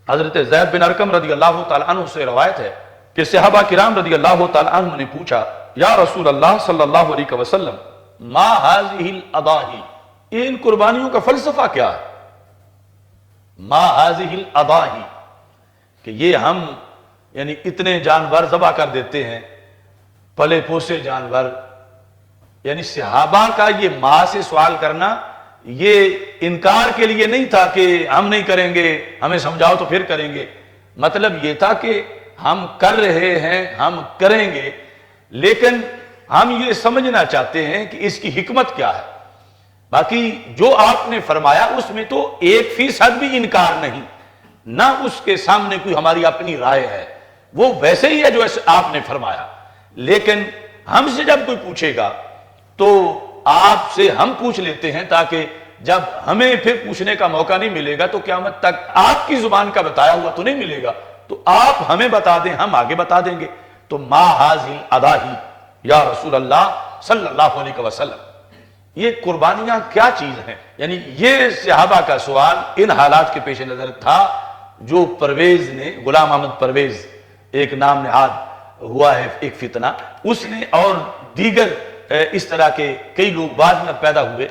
حضرت زید بن ارقم رضی اللہ تعالیٰ عنہ سے روایت ہے کہ صحابہ کرام رضی اللہ تعالیٰ عنہ نے پوچھا یا رسول اللہ صلی اللہ علیہ وسلم ما هذه الاضاحی، ان قربانیوں کا فلسفہ کیا ہے؟ ما هذه الاضاحی کہ یہ ہم یعنی اتنے جانور ذبح کر دیتے ہیں، پلے پوسے جانور، یعنی صحابہ کا یہ ماں سے سوال کرنا یہ انکار کے لیے نہیں تھا کہ ہم نہیں کریں گے، ہمیں سمجھاؤ تو پھر کریں گے، مطلب یہ تھا کہ ہم کر رہے ہیں، ہم کریں گے، لیکن ہم یہ سمجھنا چاہتے ہیں کہ اس کی حکمت کیا ہے۔ باقی جو آپ نے فرمایا اس میں تو 1% بھی انکار نہیں، نہ اس کے سامنے کوئی ہماری اپنی رائے ہے، وہ ویسے ہی ہے جو آپ نے فرمایا، لیکن ہم سے جب کوئی پوچھے گا تو آپ سے ہم پوچھ لیتے ہیں تاکہ جب ہمیں پھر پوچھنے کا موقع نہیں ملے گا تو قیامت تک آپ کی زبان کا بتایا ہوا تو نہیں ملے گا، تو آپ ہمیں بتا دیں، ہم آگے بتا دیں گے۔ تو ما هذه الاضاحی یا رسول اللہ صلی اللہ علیہ وسلم، یہ قربانیاں کیا چیز ہیں؟ یعنی یہ صحابہ کا سوال ان حالات کے پیش نظر تھا جو پرویز نے، غلام احمد پرویز ایک نام نہاد ہوا ہے ایک فتنہ، اس نے اور دیگر اس طرح کے کئی لوگ بعد میں پیدا ہوئے،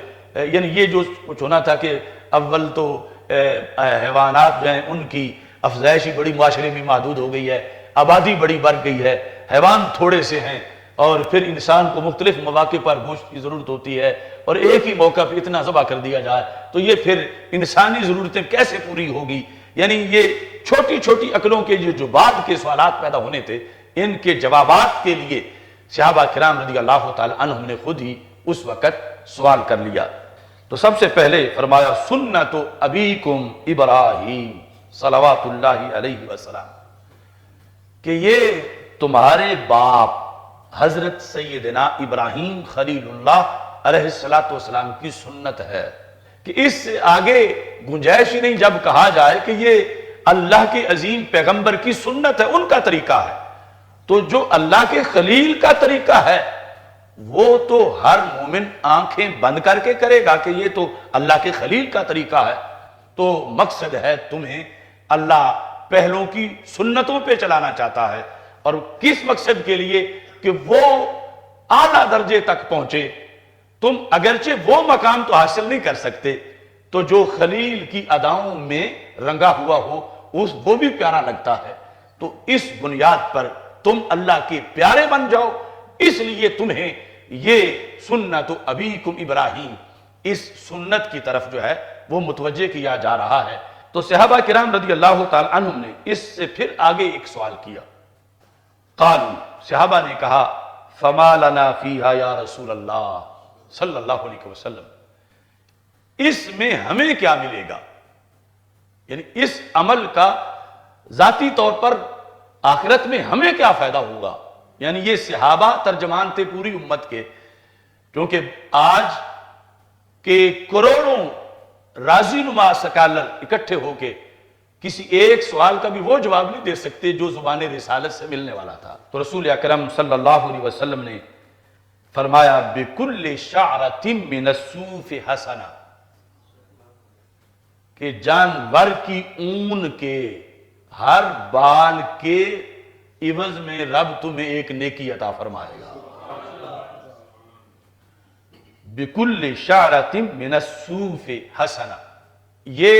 یعنی یہ جو کچھ ہونا تھا کہ اول تو حیوانات جو ہیں ان کی افزائش بڑی معاشرے میں محدود ہو گئی ہے، آبادی بڑی بڑھ گئی ہے، حیوان تھوڑے سے ہیں، اور پھر انسان کو مختلف مواقع پر گوشت کی ضرورت ہوتی ہے، اور ایک ہی موقع پہ اتنا ذبح کر دیا جائے تو یہ پھر انسانی ضرورتیں کیسے پوری ہوگی؟ یعنی یہ چھوٹی چھوٹی عقلوں کے جو بعد کے سوالات پیدا ہونے تھے، ان کے جوابات کے لیے صحابہ کرام رضی اللہ تعالی عنہم نے خود ہی اس وقت سوال کر لیا۔ تو سب سے پہلے فرمایا سنت ابیکم ابراہیم صلوات اللہ علیہ وسلم، کہ یہ تمہارے باپ حضرت سیدنا ابراہیم خلیل اللہ علیہ السلام کی سنت ہے، کہ اس سے آگے گنجائش ہی نہیں جب کہا جائے کہ یہ اللہ کے عظیم پیغمبر کی سنت ہے، ان کا طریقہ ہے، تو جو اللہ کے خلیل کا طریقہ ہے وہ تو ہر مومن آنکھیں بند کر کے کرے گا کہ یہ تو اللہ کے خلیل کا طریقہ ہے۔ تو مقصد ہے تمہیں اللہ پہلوں کی سنتوں پہ چلانا چاہتا ہے، اور کس مقصد کے لیے؟ کہ وہ اعلیٰ درجے تک پہنچے۔ تم اگرچہ وہ مقام تو حاصل نہیں کر سکتے، تو جو خلیل کی اداؤں میں رنگا ہوا ہو وہ بھی پیارا لگتا ہے، تو اس بنیاد پر تم اللہ کے پیارے بن جاؤ، اس لیے تمہیں یہ سنت ابیکم ابراہیم، اس سنت کی طرف جو ہے وہ متوجہ کیا جا رہا ہے۔ تو صحابہ کرام رضی اللہ تعالی عنہم نے اس سے پھر آگے ایک سوال کیا، قالوا، صحابہ نے کہا فما لنا فیہا یا رسول اللہ صلی اللہ علیہ وسلم، اس میں ہمیں کیا ملے گا؟ یعنی اس عمل کا ذاتی طور پر آخرت میں ہمیں کیا فائدہ ہوگا؟ یعنی یہ صحابہ ترجمان تھے پوری امت کے، کیونکہ آج کے کروڑوں راضی نما سکالر اکٹھے ہو کے کسی ایک سوال کا بھی وہ جواب نہیں دے سکتے جو زبان رسالت سے ملنے والا تھا۔ تو رسول اکرم صلی اللہ علیہ وسلم نے فرمایا بِكُلِّ شَعْرَةٍ مِّنَ الصُّوفِ حَسَنَةٍ، کہ جانور کی اون کے ہر بال کے عوض میں رب تمہیں ایک نیکی عطا فرمائے گا۔ بِكُلِّ شَعْرَةٍ مِّنَ الصُّوفِ حَسَنَةٍ، یہ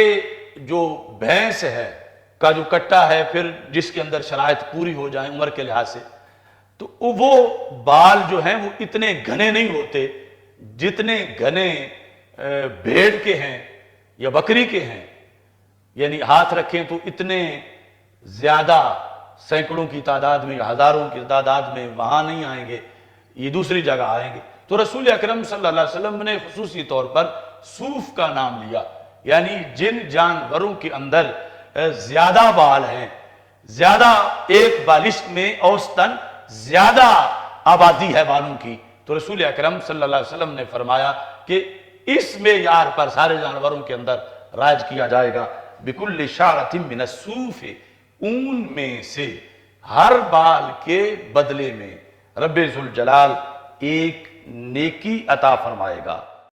جو بھینس ہے کا جو کٹا ہے، پھر جس کے اندر شرائط پوری ہو جائیں عمر کے لحاظ سے، تو وہ بال جو ہیں وہ اتنے گھنے نہیں ہوتے جتنے گھنے بھیڑ کے ہیں یا بکری کے ہیں، یعنی ہاتھ رکھیں تو اتنے زیادہ سینکڑوں کی تعداد میں یا ہزاروں کی تعداد میں وہاں نہیں آئیں گے، یہ دوسری جگہ آئیں گے۔ تو رسول اکرم صلی اللہ علیہ وسلم نے خصوصی طور پر صوف کا نام لیا، یعنی جن جانوروں کے اندر زیادہ بال ہیں، زیادہ ایک بالشت میں اوسطاً زیادہ آبادی ہے بالوں کی، تو رسول اکرم صلی اللہ علیہ وسلم نے فرمایا کہ اس معیار پر سارے جانوروں کے اندر رائج کیا جائے گا۔ بِكُلِّ شَعْرَةٍ مِّنَ الصُّوفِ، اون میں سے ہر بال کے بدلے میں رب ذوالجلال ایک نیکی عطا فرمائے گا۔